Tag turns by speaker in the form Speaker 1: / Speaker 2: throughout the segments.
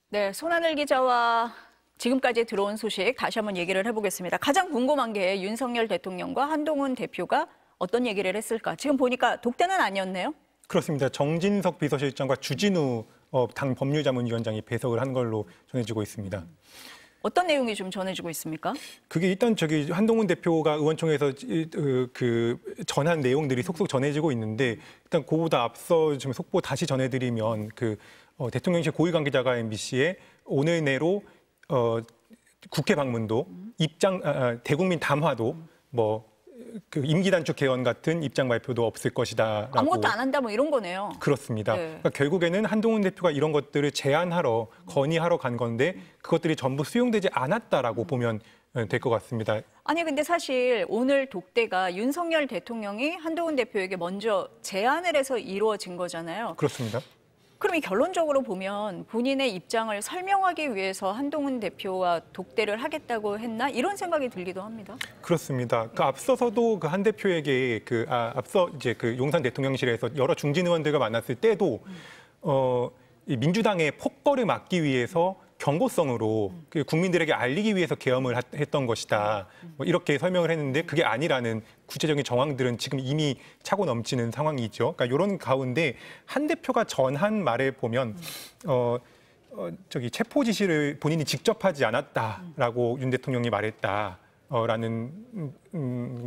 Speaker 1: 네, 손하늘 기자와 지금까지 들어온 소식 다시 한번 얘기를 해보겠습니다. 가장 궁금한 게 윤석열 대통령과 한동훈 대표가 어떤 얘기를 했을까? 지금 보니까 독대는 아니었네요.
Speaker 2: 그렇습니다. 정진석 비서실장과 주진우 당 법률자문위원장이 배석을 한 걸로 전해지고 있습니다.
Speaker 1: 어떤 내용이 좀 전해지고 있습니까?
Speaker 2: 그게 일단 한동훈 대표가 의원총회에서 그 전한 내용들이 속속 전해지고 있는데 일단 그보다 앞서 좀 속보 다시 전해드리면 대통령실 고위 관계자가 MBC에 오늘 내로 국회 방문도 대국민 담화도 임기 단축 개헌 같은 입장 발표도 없을 것이다라고.
Speaker 1: 아무것도 안 한다 뭐 이런 거네요.
Speaker 2: 그렇습니다.
Speaker 1: 네.
Speaker 2: 그러니까 결국에는 한동훈 대표가 이런 것들을 제안하러 건의하러 간 건데 그것들이 전부 수용되지 않았다라고 보면 될 것 같습니다.
Speaker 1: 아니 근데 사실 오늘 독대가 윤석열 대통령이 한동훈 대표에게 먼저 제안을 해서 이루어진 거잖아요.
Speaker 2: 그렇습니다.
Speaker 1: 그럼 이 결론적으로 보면 본인의 입장을 설명하기 위해서 한동훈 대표와 독대를 하겠다고 했나 이런 생각이 들기도 합니다.
Speaker 2: 그렇습니다. 앞서서도 한 대표에게 앞서 이제 용산 대통령실에서 여러 중진 의원들과 만났을 때도 이 민주당의 폭거를 막기 위해서 경고성으로 국민들에게 알리기 위해서 계엄을 했던 것이다. 이렇게 설명을 했는데 그게 아니라는 구체적인 정황들은 지금 이미 차고 넘치는 상황이죠. 그러니까 이런 가운데 한 대표가 전한 말을 보면 체포 지시를 본인이 직접 하지 않았다라고 윤 대통령이 말했다. 라는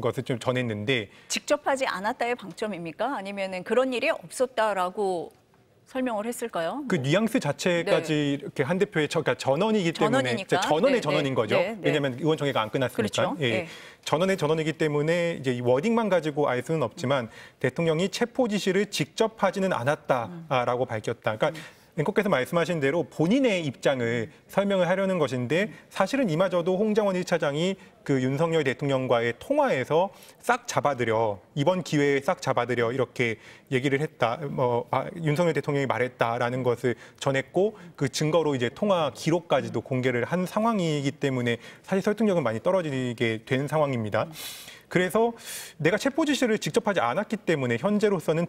Speaker 2: 것을 좀 전했는데
Speaker 1: 직접 하지 않았다의 방점입니까? 아니면은 그런 일이 없었다라고 설명을 했을까요?
Speaker 2: 그 뉘앙스 자체까지
Speaker 1: 네.
Speaker 2: 이렇게 한 대표의 그러니까 전원이기 때문에 전원의
Speaker 1: 네,
Speaker 2: 전원인 거죠.
Speaker 1: 네, 네.
Speaker 2: 왜냐하면 의원총회가 안 끝났으니까.
Speaker 1: 그렇죠.
Speaker 2: 예.
Speaker 1: 네.
Speaker 2: 전원의 전원이기 때문에 이제 이 워딩만 가지고 알 수는 없지만 대통령이 체포 지시를 직접 하지는 않았다라고 밝혔다. 그러니까 앵커께서 말씀하신 대로 본인의 입장을 설명을 하려는 것인데 사실은 이마저도 홍장원 1차장이 윤석열 대통령과의 통화에서 싹 잡아들여 이번 기회에 싹 잡아들여 이렇게 얘기를 했다. 윤석열 대통령이 말했다라는 것을 전했고 그 증거로 이제 통화 기록까지도 공개를 한 상황이기 때문에 사실 설득력은 많이 떨어지게 된 상황입니다. 그래서 내가 체포 지시를 직접 하지 않았기 때문에 현재로서는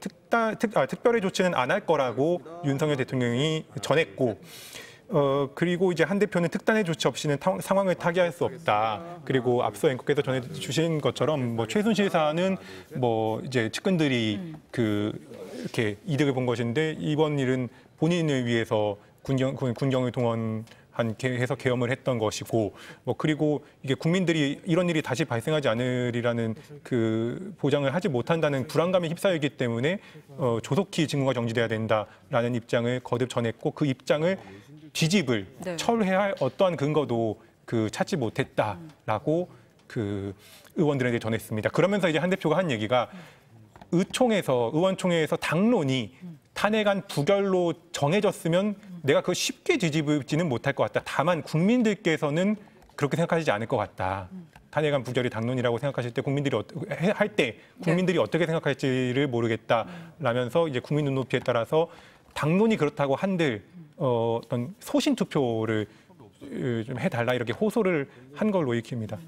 Speaker 2: 특별히 조치는 안 할 거라고 윤석열 대통령이 전했고 그리고 이제 한 대표는 특단의 조치 없이는 상황을 타개할 수 없다. 그리고 앞서 앵커께서 전해주신 것처럼 최순실 사안은 이제 측근들이 이렇게 이득을 본 것인데 이번 일은 본인을 위해서 군경을 해서 계엄을 했던 것이고 그리고 이게 국민들이 이런 일이 다시 발생하지 않으리라는 보장을 하지 못한다는 불안감에 휩싸이기 때문에 조속히 직무가 정지돼야 된다라는 입장을 거듭 전했고 그 입장을 뒤집을
Speaker 1: 네.
Speaker 2: 철회할 어떠한 근거도 찾지 못했다라고 의원들에게 전했습니다. 그러면서 이제 한 대표가 한 얘기가 의원총회에서 당론이 탄핵안 부결로 정해졌으면 내가 그걸 쉽게 뒤집지는 못할 것 같다. 다만 국민들께서는 그렇게 생각하시지 않을 것 같다. 탄핵안 부결이 당론이라고 생각하실 때 국민들이 어떻게 생각할지를 모르겠다라면서 이제 국민 눈높이에 따라서 당론이 그렇다고 한들 어떤 소신 투표를 좀 해달라 이렇게 호소를 한 걸로 읽힙니다.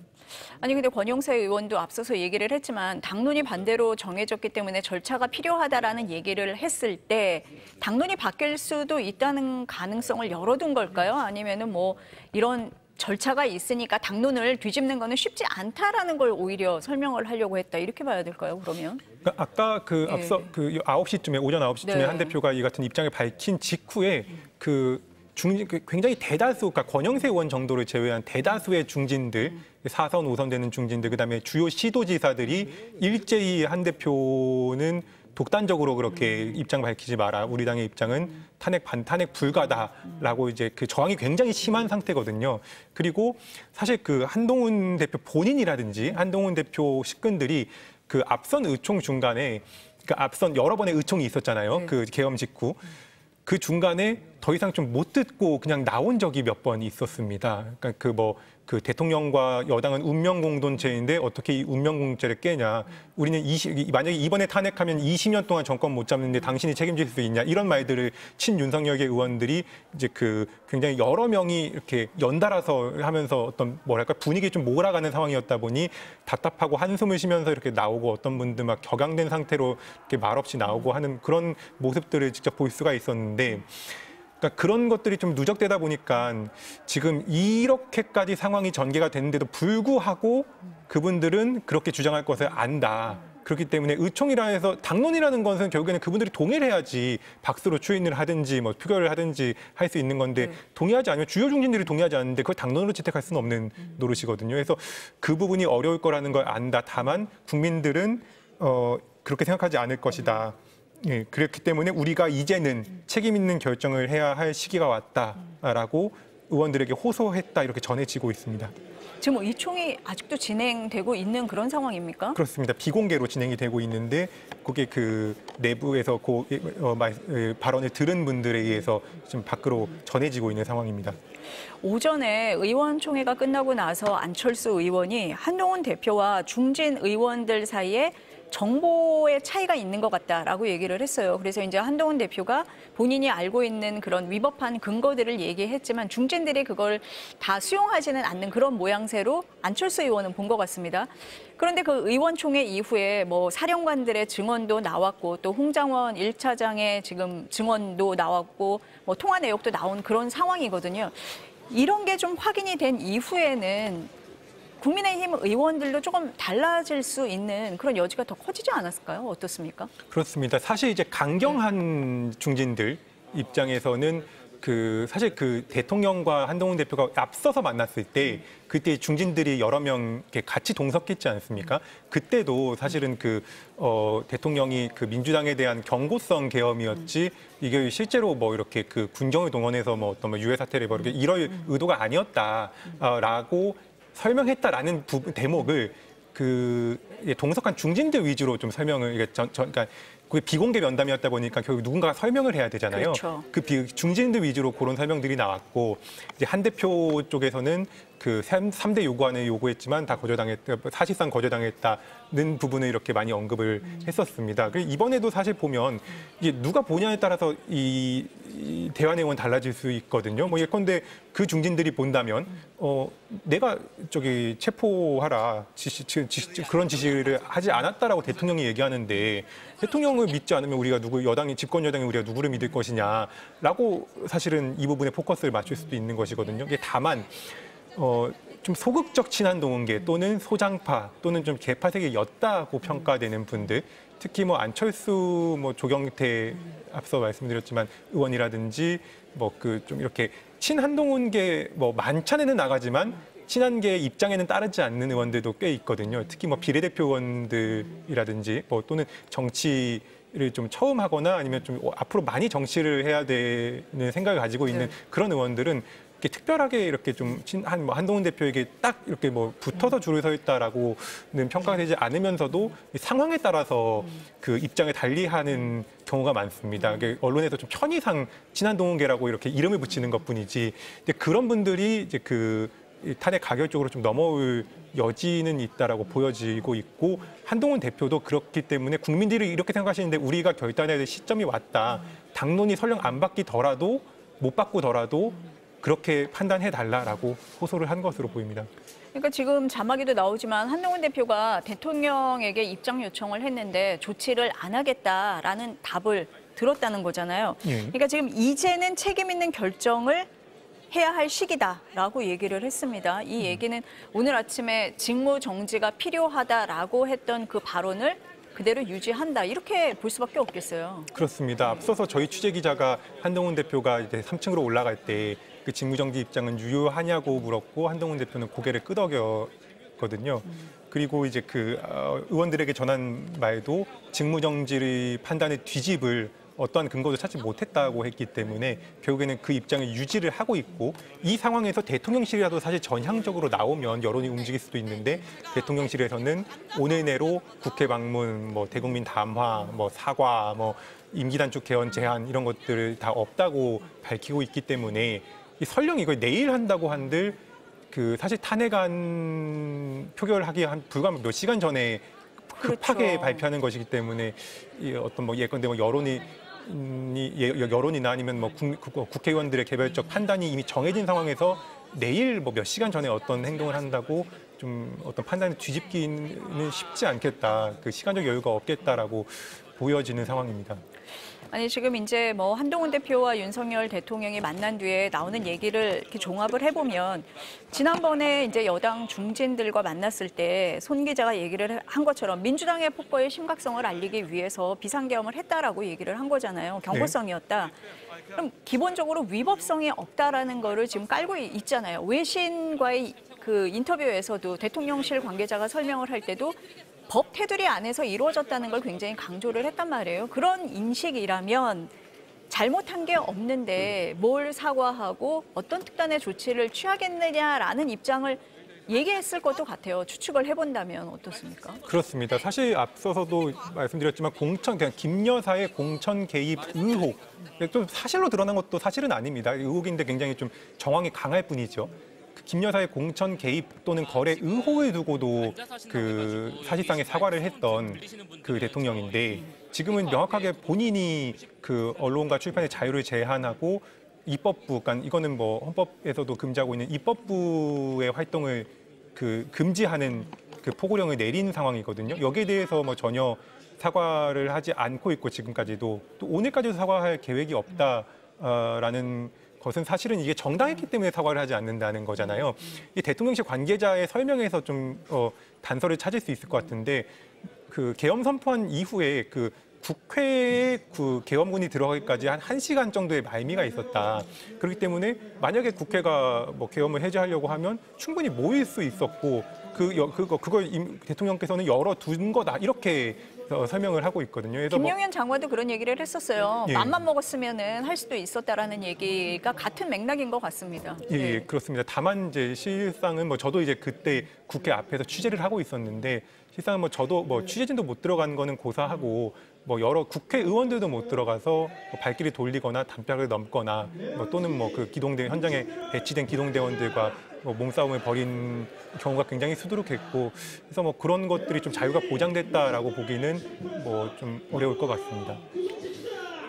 Speaker 1: 아니 근데 권영세 의원도 앞서서 얘기를 했지만 당론이 반대로 정해졌기 때문에 절차가 필요하다라는 얘기를 했을 때 당론이 바뀔 수도 있다는 가능성을 열어둔 걸까요? 아니면은 이런 절차가 있으니까 당론을 뒤집는 거는 쉽지 않다라는 걸 오히려 설명을 하려고 했다 이렇게 봐야 될까요? 그러면?
Speaker 2: 그러니까 아까 앞서 9시쯤에 오전 9시쯤에
Speaker 1: 네.
Speaker 2: 한 대표가 이 같은 입장을 밝힌 직후에 굉장히 대다수, 그러니까 권영세 의원 정도를 제외한 대다수의 중진들, 4선, 5선 되는 중진들, 그다음에 주요 시도지사들이 일제히 한 대표는 독단적으로 그렇게 입장 밝히지 마라. 우리 당의 입장은 탄핵 불가다라고 이제 저항이 굉장히 심한 상태거든요. 그리고 사실 한동훈 대표 본인이라든지 한동훈 대표 측근들이 앞선 의총 중간에 앞선 여러 번의 의총이 있었잖아요.
Speaker 1: 네.
Speaker 2: 계엄 직후. 그 중간에 더 이상 좀 못 듣고 그냥 나온 적이 몇 번 있었습니다. 그러니까 대통령과 여당은 운명 공동체인데 어떻게 이 운명 공동체를 깨냐. 우리는 만약에 이번에 탄핵하면 20년 동안 정권 못 잡는데 당신이 책임질 수 있냐. 이런 말들을 친윤석열계 의원들이 이제 굉장히 여러 명이 이렇게 연달아서 하면서 어떤 분위기 좀 몰아가는 상황이었다 보니 답답하고 한숨을 쉬면서 이렇게 나오고 어떤 분들 막 격앙된 상태로 이렇게 말없이 나오고 하는 그런 모습들을 직접 볼 수가 있었는데 그러니까 그런 것들이 좀 누적되다 보니까 지금 이렇게까지 상황이 전개가 됐는데도 불구하고 그분들은 그렇게 주장할 것을 안다. 그렇기 때문에 의총이라 해서 당론이라는 것은 결국에는 그분들이 동의를 해야지 박수로 추인을 하든지 뭐 표결을 하든지 할 수 있는 건데 동의하지 않으면 주요 중진들이 동의하지 않는데 그걸 당론으로 채택할 수는 없는 노릇이거든요. 그래서 그 부분이 어려울 거라는 걸 안다. 다만 국민들은 그렇게 생각하지 않을 것이다. 예, 그렇기 때문에 우리가 이제는 책임 있는 결정을 해야 할 시기가 왔다라고 의원들에게 호소했다 이렇게 전해지고 있습니다.
Speaker 1: 지금 의총이 아직도 진행되고 있는 그런 상황입니까?
Speaker 2: 그렇습니다. 비공개로 진행이 되고 있는데 그게 그 내부에서 발언을 들은 분들에 의해서 지금 밖으로 전해지고 있는 상황입니다.
Speaker 1: 오전에 의원총회가 끝나고 나서 안철수 의원이 한동훈 대표와 중진 의원들 사이에 정보의 차이가 있는 것 같다라고 얘기를 했어요. 그래서 이제 한동훈 대표가 본인이 알고 있는 그런 위법한 근거들을 얘기했지만 중진들이 그걸 다 수용하지는 않는 그런 모양새로 안철수 의원은 본 것 같습니다. 그런데 그 의원총회 이후에 뭐 사령관들의 증언도 나왔고 또 홍장원 1차장의 지금 증언도 나왔고 뭐 통화 내역도 나온 그런 상황이거든요. 이런 게 좀 확인이 된 이후에는 국민의힘 의원들도 조금 달라질 수 있는 그런 여지가 더 커지지 않았을까요? 어떻습니까?
Speaker 2: 그렇습니다. 사실 이제 강경한 중진들 입장에서는 사실 그 대통령과 한동훈 대표가 앞서서 만났을 때 그때 중진들이 여러 명 이렇게 같이 동석했지 않습니까? 그때도 사실은 대통령이 그 민주당에 대한 경고성 계엄이었지 이게 실제로 뭐 이렇게 그 군정을 동원해서 뭐 어떤 뭐 유해 사태를 벌이게 이럴 의도가 아니었다라고 설명했다라는 대목을 동석한 중진들 위주로 좀 설명을 그러니까 그게 비공개 면담이었다 보니까 결국 누군가가 설명을 해야 되잖아요.
Speaker 1: 그렇죠.
Speaker 2: 중진들 위주로 그런 설명들이 나왔고 이제 한 대표 쪽에서는 그 3대 요구안을 요구했지만 다 사실상 거절당했다는 부분을 이렇게 많이 언급을 했었습니다. 그리고 이번에도 사실 보면 이게 누가 보냐에 따라서 이 대화 내용은 달라질 수 있거든요. 뭐 예컨대 그 중진들이 본다면 내가 체포하라 그런 지시를 하지 않았다라고 대통령이 얘기하는데 대통령을 믿지 않으면 우리가 집권 여당이 우리가 누구를 믿을 것이냐라고 사실은 이 부분에 포커스를 맞출 수도 있는 것이거든요. 이게 다만 좀 소극적 친한동훈계 또는 소장파 또는 좀 개파색이었다고 평가되는 분들, 특히 뭐 안철수, 뭐 조경태 앞서 말씀드렸지만 의원이라든지 좀 이렇게 친한동훈계 만찬에는 나가지만 친한계 입장에는 따르지 않는 의원들도 꽤 있거든요. 특히 뭐 비례대표 의원들이라든지 또는 정치를 좀 처음 하거나 아니면 좀 앞으로 많이 정치를 해야 되는 생각을 가지고 있는 그런 의원들은 특별하게 이렇게 좀 한동훈 대표에게 딱 이렇게 붙어서 줄을 서 있다라고는 평가가 되지 않으면서도 상황에 따라서 그 입장을 달리하는 경우가 많습니다. 언론에서 좀 편의상 친한동훈계라고 이렇게 이름을 붙이는 것뿐이지, 근데 그런 분들이 이제 탄핵 가결 쪽으로 좀 넘어올 여지는 있다라고 보여지고 있고 한동훈 대표도 그렇기 때문에 국민들이 이렇게 생각하시는데 우리가 결단해야 될 시점이 왔다. 당론이 설령 안 바뀌더라도 못 바꾸더라도 그렇게 판단해달라라고 호소를 한 것으로 보입니다.
Speaker 1: 그러니까 지금 자막에도 나오지만 한동훈 대표가 대통령에게 입장 요청을 했는데 조치를 안 하겠다라는 답을 들었다는 거잖아요. 그러니까 지금 이제는 책임 있는 결정을 해야 할 시기다라고 얘기를 했습니다. 이 얘기는 오늘 아침에 직무 정지가 필요하다라고 했던 그 발언을 그대로 유지한다 이렇게 볼 수밖에 없겠어요.
Speaker 2: 그렇습니다. 앞서서 저희 취재 기자가 한동훈 대표가 이제 3층으로 올라갈 때 그 직무정지 입장은 유효하냐고 물었고 한동훈 대표는 고개를 끄덕였거든요. 그리고 이제 의원들에게 전한 말도 직무정지의 판단의 뒤집을 어떠한 근거도 찾지 못했다고 했기 때문에 결국에는 그 입장을 유지를 하고 있고 이 상황에서 대통령실이라도 사실 전향적으로 나오면 여론이 움직일 수도 있는데 대통령실에서는 오늘 내로 국회 방문, 대국민 담화, 사과, 임기 단축 개헌 제한 이런 것들을 다 없다고 밝히고 있기 때문에 설령 이걸 내일 한다고 한들 사실 탄핵안 표결하기 불과 몇 시간 전에 급하게
Speaker 1: 그렇죠.
Speaker 2: 발표하는 것이기 때문에 예컨대 여론이나 아니면 국회의원들의 개별적 판단이 이미 정해진 상황에서 내일 몇 시간 전에 어떤 행동을 한다고 좀 어떤 판단을 뒤집기는 쉽지 않겠다. 그 시간적 여유가 없겠다라고 보여지는 상황입니다.
Speaker 1: 아니 지금 이제 뭐 한동훈 대표와 윤석열 대통령이 만난 뒤에 나오는 얘기를 이렇게 종합을 해보면 지난번에 이제 여당 중진들과 만났을 때 손 기자가 얘기를 한 것처럼 민주당의 폭거의 심각성을 알리기 위해서 비상계엄을 했다라고 얘기를 한 거잖아요. 경고성이었다. 그럼 기본적으로 위법성이 없다라는 거를 지금 깔고 있잖아요. 외신과의 그 인터뷰에서도 대통령실 관계자가 설명을 할 때도 법 테두리 안에서 이루어졌다는 걸 굉장히 강조를 했단 말이에요. 그런 인식이라면 잘못한 게 없는데 뭘 사과하고 어떤 특단의 조치를 취하겠느냐라는 입장을 얘기했을 것도 같아요. 추측을 해본다면 어떻습니까?
Speaker 2: 그렇습니다. 사실 앞서서도 말씀드렸지만 그냥 김 여사의 공천 개입 의혹, 또 사실로 드러난 것도 사실은 아닙니다. 의혹인데 굉장히 좀 정황이 강할 뿐이죠. 김 여사의 공천 개입 또는 거래 의혹을 두고도 그 사실상의 사과를 했던 그 대통령인데 지금은 명확하게 본인이 그 언론과 출판의 자유를 제한하고 입법부, 그러니까 이거는 뭐 헌법에서도 금지하고 있는 입법부의 활동을 그 금지하는 그 포고령을 내린 상황이거든요. 여기에 대해서 뭐 전혀 사과를 하지 않고 있고 지금까지도 또 오늘까지도 사과할 계획이 없다라는 것은 사실은 이게 정당했기 때문에 사과를 하지 않는다는 거잖아요. 이 대통령실 관계자의 설명에서 좀 단서를 찾을 수 있을 것 같은데 그 계엄 선포한 이후에 그 국회에 그 계엄군이 들어가기까지 한 1시간 정도의 말미가 있었다. 그렇기 때문에 만약에 국회가 뭐 계엄을 해제하려고 하면 충분히 모일 수 있었고 그걸 대통령께서는 열어둔 거다. 이렇게 설명을 하고 있거든요. 그래서
Speaker 1: 김용현 장관도 그런 얘기를 했었어요.
Speaker 2: 예.
Speaker 1: 맘만 먹었으면은 할 수도 있었다라는 얘기가 같은 맥락인 것 같습니다.
Speaker 2: 예, 그렇습니다. 다만 이제 실상은 뭐 저도 이제 그때 국회 앞에서 취재를 하고 있었는데 실상은 뭐 저도 뭐 취재진도 못 들어간 거는 고사하고 뭐 여러 국회의원들도 못 들어가서 뭐 발길을 돌리거나 담벼락을 넘거나 뭐 또는 뭐 그 기동대 현장에 배치된 기동대원들과 뭐 몸싸움을 벌인 경우가 굉장히 수두룩했고 그래서 뭐 그런 것들이 좀 자유가 보장됐다라고 보기는 뭐 좀 어려울 것 같습니다.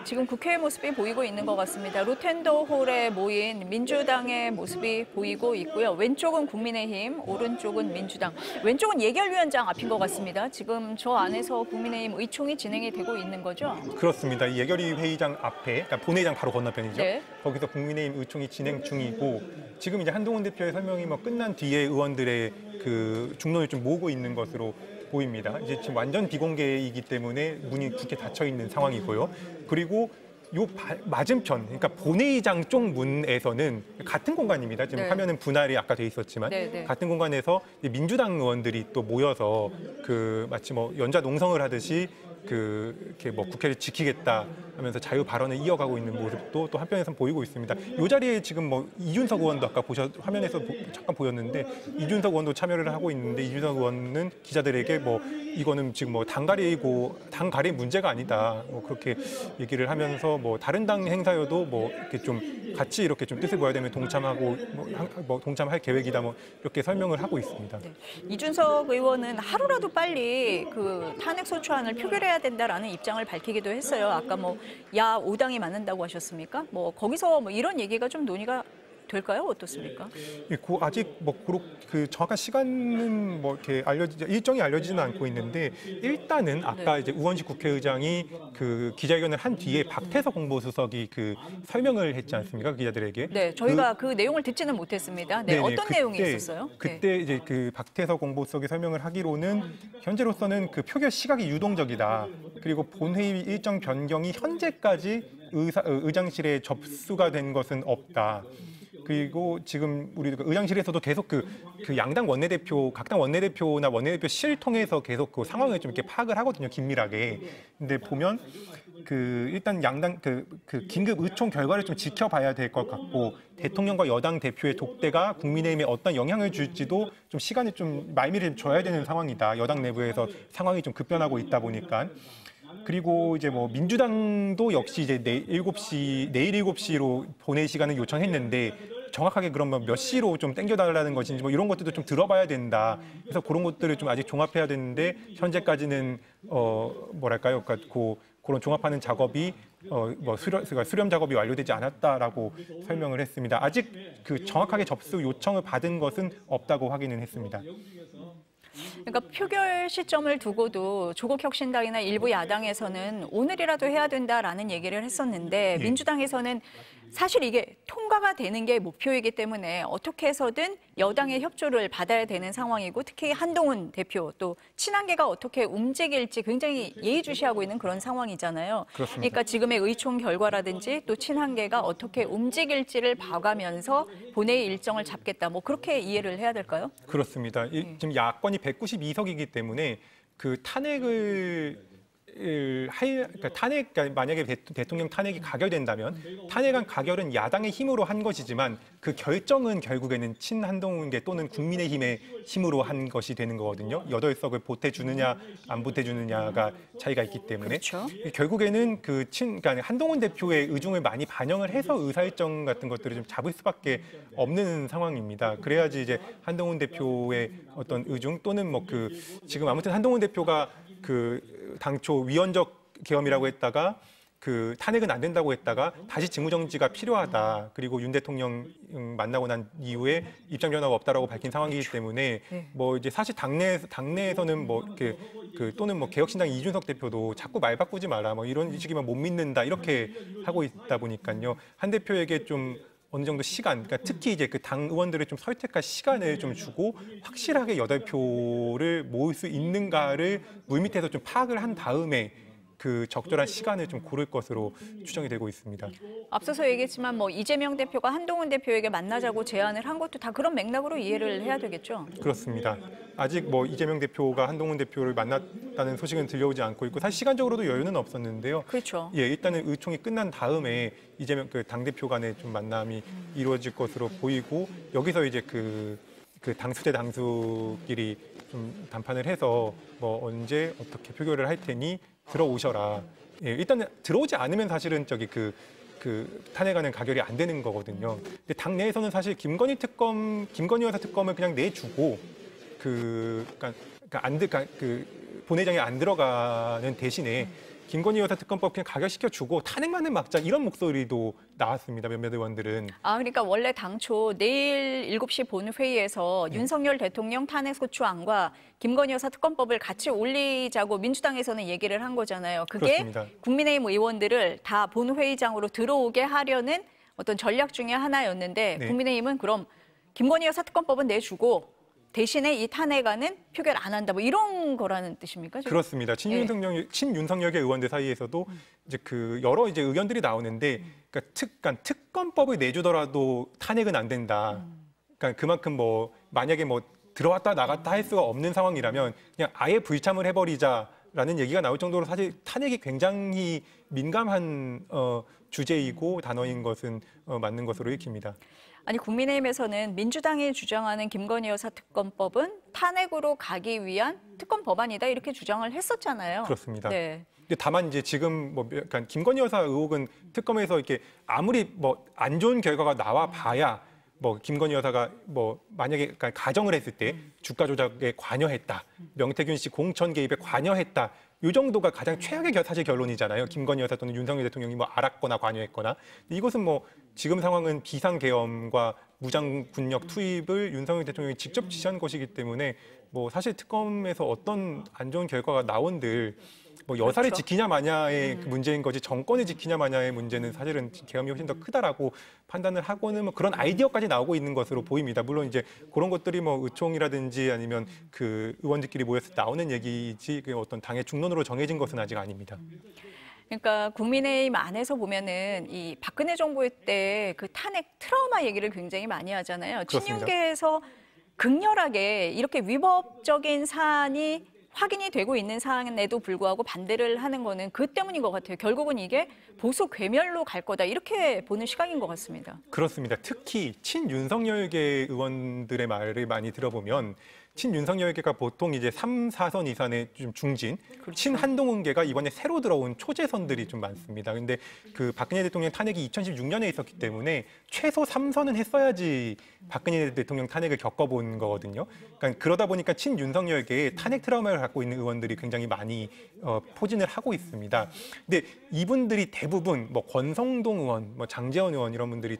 Speaker 1: 지금 국회의 모습이 보이고 있는 것 같습니다. 로텐더 홀에 모인 민주당의 모습이 보이고 있고요. 왼쪽은 국민의힘, 오른쪽은 민주당. 왼쪽은 예결위원장 앞인 것 같습니다. 지금 저 안에서 국민의힘 의총이 진행이 되고 있는 거죠?
Speaker 2: 그렇습니다. 이 예결위 회의장 앞에, 그러니까 본회의장 바로 건너편이죠.
Speaker 1: 네.
Speaker 2: 거기서 국민의힘 의총이 진행 중이고 지금 이제 한동훈 대표의 설명이 뭐 끝난 뒤에 의원들의 그 중론을 좀 모으고 있는 것으로 보입니다. 이제 지금 완전 비공개이기 때문에 문이 굳게 닫혀 있는 상황이고요. 그리고 요 맞은편, 그러니까 본회의장 쪽 문에서는 같은 공간입니다. 지금
Speaker 1: 네.
Speaker 2: 화면은 분할이 아까 돼 있었지만
Speaker 1: 네.
Speaker 2: 같은 공간에서 민주당 의원들이 또 모여서 그 마치 뭐 연좌 농성을 하듯이 이렇게 뭐 국회를 지키겠다 하면서 자유 발언을 이어가고 있는 모습도 또 한편에서 보이고 있습니다. 이 자리에 지금 뭐 이준석 의원도 아까 화면에서 잠깐 보였는데 이준석 의원도 참여를 하고 있는데 이준석 의원은 기자들에게 뭐 이거는 지금 뭐 당 가리 문제가 아니다. 뭐 그렇게 얘기를 하면서 뭐 다른 당 행사여도 뭐 이렇게 좀 같이 이렇게 좀 뜻을 보여야 되면 동참하고 뭐 동참할 계획이다. 뭐 이렇게 설명을 하고 있습니다.
Speaker 1: 네. 이준석 의원은 하루라도 빨리 그 탄핵 소추안을 표결해야 된다라는 입장을 밝히기도 했어요. 아까 뭐 야 5당이 맞는다고 하셨습니까? 뭐 거기서 뭐 이런 얘기가 좀 논의가 될까요? 어떻습니까?
Speaker 2: 예, 아직 뭐 그 정확한 시간은 뭐 이렇게 일정이 알려지지는 않고 있는데 일단은 아까 이제 우원식 국회의장이 그 기자회견을 한 뒤에 박태석 공보수석이 그 설명을 했지 않습니까? 기자들에게.
Speaker 1: 네, 저희가 그 내용을 듣지는 못했습니다. 네,
Speaker 2: 네네,
Speaker 1: 어떤 내용이 있었어요?
Speaker 2: 그때 이제 그 박태석 공보수석이 설명을 하기로는 현재로서는 그 표결 시각이 유동적이다. 그리고 본회의 일정 변경이 현재까지 의장실에 접수가 된 것은 없다. 그리고 지금 우리 의장실에서도 계속 그 양당 원내대표, 각 당 원내대표나 원내대표실 통해서 계속 그 상황을 좀 이렇게 파악을 하거든요, 긴밀하게. 근데 보면 그 일단 양당 그 긴급 의총 결과를 좀 지켜봐야 될 것 같고 대통령과 여당 대표의 독대가 국민의힘에 어떤 영향을 줄지도 좀 시간을 좀 말미를 줘야 되는 상황이다. 여당 내부에서 상황이 좀 급변하고 있다 보니까. 그리고 이제 뭐 민주당도 역시 이제 내일 7시로 본회의 시간을 요청했는데 정확하게 그러면 몇 시로 좀 땡겨달라는 것인지 뭐 이런 것들도 좀 들어봐야 된다. 그래서 그런 것들을 좀 아직 종합해야 되는데 현재까지는 뭐랄까요, 그러니까 그런 종합하는 작업이 수렴 작업이 완료되지 않았다라고 설명을 했습니다. 아직 그 정확하게 접수 요청을 받은 것은 없다고 확인은 했습니다.
Speaker 1: 그러니까 표결 시점을 두고도 조국혁신당이나 일부 야당에서는 오늘이라도 해야 된다라는 얘기를 했었는데 민주당에서는 사실 이게 통과가 되는 게 목표이기 때문에 어떻게 해서든 여당의 협조를 받아야 되는 상황이고 특히 한동훈 대표 또 친한계가 어떻게 움직일지 굉장히 예의주시하고 있는 그런 상황이잖아요.
Speaker 2: 그렇습니다.
Speaker 1: 그러니까 지금의 의총 결과라든지 또 친한계가 어떻게 움직일지를 봐가면서 본회의 일정을 잡겠다. 뭐 그렇게 이해를 해야 될까요?
Speaker 2: 그렇습니다. 지금 야권이 192석이기 때문에 그 탄핵을 그러니까 만약에 대통령 탄핵이 가결된다면 탄핵안 가결은 야당의 힘으로 한 것이지만 그 결정은 결국에는 친한동훈계 또는 국민의힘의 힘으로 한 것이 되는 거거든요. 8석을 보태주느냐 안 보태주느냐가 차이가 있기 때문에
Speaker 1: 그렇죠.
Speaker 2: 결국에는 그러니까 한동훈 대표의 의중을 많이 반영을 해서 의사일정 같은 것들을 좀 잡을 수밖에 없는 상황입니다. 그래야지 이제 한동훈 대표의 어떤 의중 또는 뭐 지금 아무튼 한동훈 대표가 당초 위헌적 계엄이라고 했다가 탄핵은 안 된다고 했다가 다시 직무정지가 필요하다. 그리고 윤 대통령 만나고 난 이후에 입장 변화가 없다라고 밝힌 상황이기 때문에 뭐 이제 사실 당내에서는 뭐 또는 뭐 개혁신당 이준석 대표도 자꾸 말 바꾸지 마라. 뭐 이런 식이면 못 믿는다. 이렇게 하고 있다 보니까요. 한 대표에게 좀 어느 정도 시간, 그러니까 특히 이제 당 의원들을 좀 설득할 시간을 좀 주고 확실하게 8표를 모을 수 있는가를 물밑에서 좀 파악을 한 다음에 적절한 시간을 좀 고를 것으로 추정이 되고 있습니다.
Speaker 1: 앞서서 얘기했지만 뭐 이재명 대표가 한동훈 대표에게 만나자고 제안을 한 것도 다 그런 맥락으로 이해를 해야 되겠죠?
Speaker 2: 그렇습니다. 아직 뭐 이재명 대표가 한동훈 대표를 만났다는 소식은 들려오지 않고 있고 사실 시간적으로도 여유는 없었는데요.
Speaker 1: 그렇죠.
Speaker 2: 예, 일단은 의총이 끝난 다음에 이재명 당대표 간의 좀 만남이 이루어질 것으로 보이고 여기서 이제 당수대 당수끼리 좀 담판을 해서 뭐 언제 어떻게 표결을 할 테니 들어오셔라. 예, 일단은 들어오지 않으면 사실은 탄핵안은 가결이 안 되는 거거든요. 근데 당 내에서는 사실 김건희 여사 특검을 그냥 내주고 본회의장에 안 들어가는 대신에 김건희 여사 특검법 그냥 가결시켜주고 탄핵만을 막자 이런 목소리도 나왔습니다. 몇몇 의원들은.
Speaker 1: 그러니까 원래 당초 내일 7시 본회의에서 윤석열 대통령 탄핵소추안과 김건희 여사 특검법을 같이 올리자고 민주당에서는 얘기를 한 거잖아요. 그게
Speaker 2: 그렇습니다.
Speaker 1: 국민의힘 의원들을 다 본회의장으로 들어오게 하려는 어떤 전략 중에 하나였는데
Speaker 2: 네.
Speaker 1: 국민의힘은 그럼 김건희 여사 특검법은 내주고 대신에 이 탄핵안은 표결 안 한다. 뭐 이런 거라는 뜻입니까? 지금?
Speaker 2: 그렇습니다. 친윤석열계 의원들 사이에서도 이제 여러 이제 의견들이 나오는데, 그러니까 특검법을 내주더라도 탄핵은 안 된다. 그러니까 그만큼 뭐 만약에 뭐 들어왔다 나갔다 할 수가 없는 상황이라면 그냥 아예 불참을 해버리자라는 얘기가 나올 정도로 사실 탄핵이 굉장히 민감한 주제이고 단어인 것은 맞는 것으로 읽힙니다.
Speaker 1: 아니 국민의힘에서는 민주당이 주장하는 김건희 여사 특검법은 탄핵으로 가기 위한 특검 법안이다 이렇게 주장을 했었잖아요.
Speaker 2: 그렇습니다.
Speaker 1: 네.
Speaker 2: 근데 다만 이제 지금 뭐 약간 김건희 여사 의혹은 특검에서 이렇게 아무리 뭐 안 좋은 결과가 나와 봐야 뭐 김건희 여사가 뭐 만약에 가정을 했을 때 주가 조작에 관여했다, 명태균 씨 공천 개입에 관여했다. 이 정도가 가장 최악의 사실 결론이잖아요. 김건희 여사 또는 윤석열 대통령이 뭐 알았거나 관여했거나. 이것은 뭐 지금 상황은 비상계엄과 무장군력 투입을 윤석열 대통령이 직접 지시한 것이기 때문에 뭐 사실 특검에서 어떤 안 좋은 결과가 나온들 뭐 여사를
Speaker 1: 그렇죠.
Speaker 2: 지키냐 마냐의 문제인 거지 정권을 지키냐 마냐의 문제는 사실은 계엄이 훨씬 더 크다라고 판단을 하고는 뭐 그런 아이디어까지 나오고 있는 것으로 보입니다. 물론 이제 그런 것들이 뭐 의총이라든지 아니면 의원들끼리 모여서 나오는 얘기지 어떤 당의 중론으로 정해진 것은 아직 아닙니다.
Speaker 1: 그러니까 국민의힘 안에서 보면은 이 박근혜 정부 때 그 탄핵 트라우마 얘기를 굉장히 많이 하잖아요.
Speaker 2: 그렇습니다.
Speaker 1: 친윤계에서 극렬하게 이렇게 위법적인 사안이 확인이 되고 있는 사안에도 불구하고 반대를 하는 거는 그 때문인 것 같아요. 결국은 이게 보수 괴멸로 갈 거다 이렇게 보는 시각인 것 같습니다.
Speaker 2: 그렇습니다. 특히 친윤석열계 의원들의 말을 많이 들어보면 친윤석열계가 보통 이제 3, 4선 이상의 좀 중진,
Speaker 1: 그렇죠.
Speaker 2: 친한동훈계가 이번에 새로 들어온 초재선들이 좀 많습니다. 근데 박근혜 대통령 탄핵이 2016년에 있었기 때문에 최소 3선은 했어야지 박근혜 대통령 탄핵을 겪어본 거거든요. 그러니까 그러다 보니까 친윤석열계에 탄핵 트라우마를 갖고 있는 의원들이 굉장히 많이 포진을 하고 있습니다. 근데 이분들이 대부분 뭐 권성동 의원, 뭐 장제원 의원 이런 분들이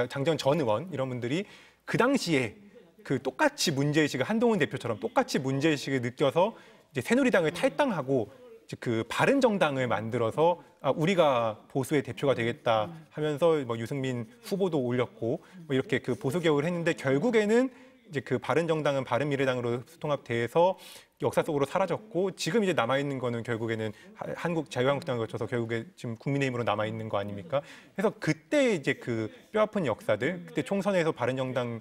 Speaker 2: 장제원 전 의원 이런 분들이 그 당시에 그 똑같이 문제의식을 한동훈 대표처럼 똑같이 문제의식을 느껴서 이제 새누리당을 탈당하고 이제 그 바른정당을 만들어서 우리가 보수의 대표가 되겠다 하면서 뭐 유승민 후보도 올렸고 뭐 이렇게 그 보수 개혁을 했는데 결국에는 이제 그 바른정당은 바른미래당으로 수통합돼서 역사 속으로 사라졌고 지금 이제 남아 있는 거는 결국에는 한국 자유한국당을 거쳐서 결국에 지금 국민의힘으로 남아 있는 거 아닙니까? 그래서 그때 이제 그 뼈아픈 역사들, 그때 총선에서 바른정당이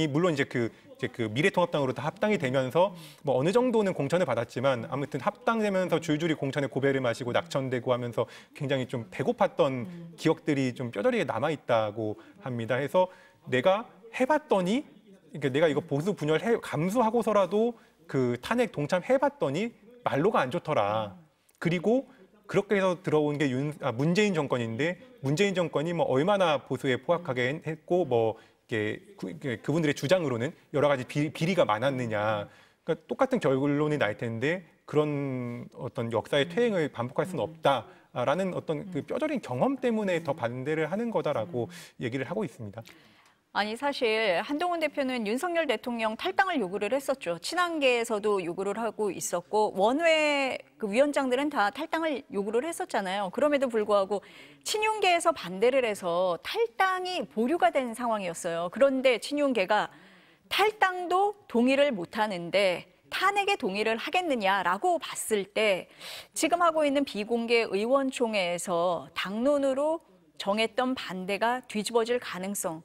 Speaker 2: 물론 이제 그 미래통합당으로 다 합당이 되면서 뭐 어느 정도는 공천을 받았지만 아무튼 합당되면서 줄줄이 공천에 고배를 마시고 낙천되고 하면서 굉장히 좀 배고팠던 기억들이 좀 뼈저리게 남아 있다고 합니다. 해서 내가 해봤더니 그러니까 내가 이거 보수 분열 감수하고서라도 그 탄핵 동참해봤더니 말로가 안 좋더라. 그리고 그렇게 해서 들어온 게 문재인 정권인데 문재인 정권이 뭐 얼마나 보수에 포악하게 했고 뭐 그분들의 주장으로는 여러 가지 비리가 많았느냐. 그러니까 똑같은 결론이 날 텐데 그런 어떤 역사의 퇴행을 반복할 수는 없다라는 어떤 그 뼈저린 경험 때문에 더 반대를 하는 거다라고 얘기를 하고 있습니다.
Speaker 1: 아니 사실 한동훈 대표는 윤석열 대통령 탈당을 요구를 했었죠. 친한계에서도 요구를 하고 있었고 원외 그 위원장들은 다 탈당을 요구를 했었잖아요. 그럼에도 불구하고 친윤계에서 반대를 해서 탈당이 보류가 된 상황이었어요. 그런데 친윤계가 탈당도 동의를 못하는데 탄핵에 동의를 하겠느냐라고 봤을 때 지금 하고 있는 비공개 의원총회에서 당론으로 정했던 반대가 뒤집어질 가능성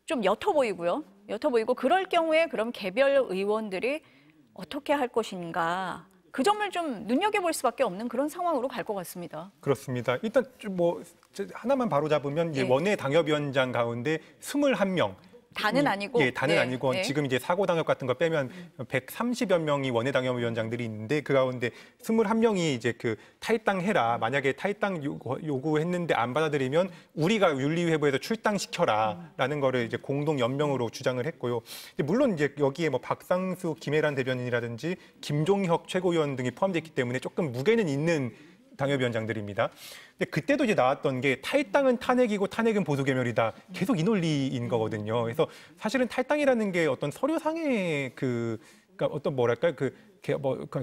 Speaker 1: 좀 옅어 보이고요. 옅어 보이고 그럴 경우에 그럼 개별 의원들이 어떻게 할 것인가 그 점을 좀 눈여겨볼 수밖에 없는 그런 상황으로 갈 것 같습니다.
Speaker 2: 그렇습니다. 일단 좀 뭐 하나만 바로 잡으면 이제 원외 당협위원장 가운데 21명.
Speaker 1: 다는 아니고.
Speaker 2: 예, 다는 아니고 지금 이제 사고 당협 같은 거 빼면 130여 명이 원외 당협위원장들이 있는데 그 가운데 21명이 이제 그 탈당해라. 만약에 탈당 요구했는데 안 받아들이면 우리가 윤리위회부에서 출당시켜라라는 거를 이제 공동 연명으로 주장을 했고요. 물론 이제 여기에 뭐 박상수, 김혜란 대변인이라든지 김종혁 최고위원 등이 포함됐기 때문에 조금 무게는 있는 당협위원장들입니다. 근데 그때도 이제 나왔던 게 탈당은 탄핵이고 탄핵은 보수괴멸이다. 계속 이 논리인 거거든요. 그래서 사실은 탈당이라는 게 어떤 서류상의 그러니까 어떤 뭐랄까요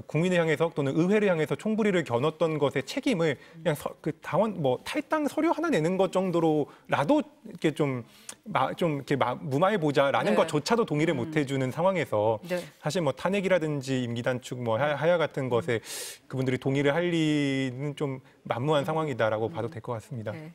Speaker 2: 국민을 향해서 또는 의회를 향해서 총부리를 겨눴던 것의 책임을 그냥 그 당원 뭐 탈당 서류 하나 내는 것 정도로라도 이렇게 좀 이렇게 무마해 보자라는 것조차도 동의를 못 해주는 상황에서 사실 뭐 탄핵이라든지 임기 단축 뭐 하야 같은 것에 그분들이 동의를 할 리는 좀 만무한 상황이다라고 봐도 될 것 같습니다. 네.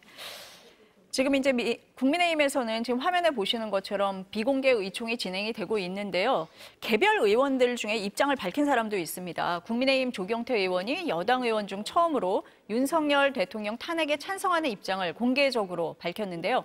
Speaker 1: 지금 이제 국민의힘에서는 지금 화면에 보시는 것처럼 비공개 의총이 진행이 되고 있는데요. 개별 의원들 중에 입장을 밝힌 사람도 있습니다. 국민의힘 조경태 의원이 여당 의원 중 처음으로 윤석열 대통령 탄핵에 찬성하는 입장을 공개적으로 밝혔는데요.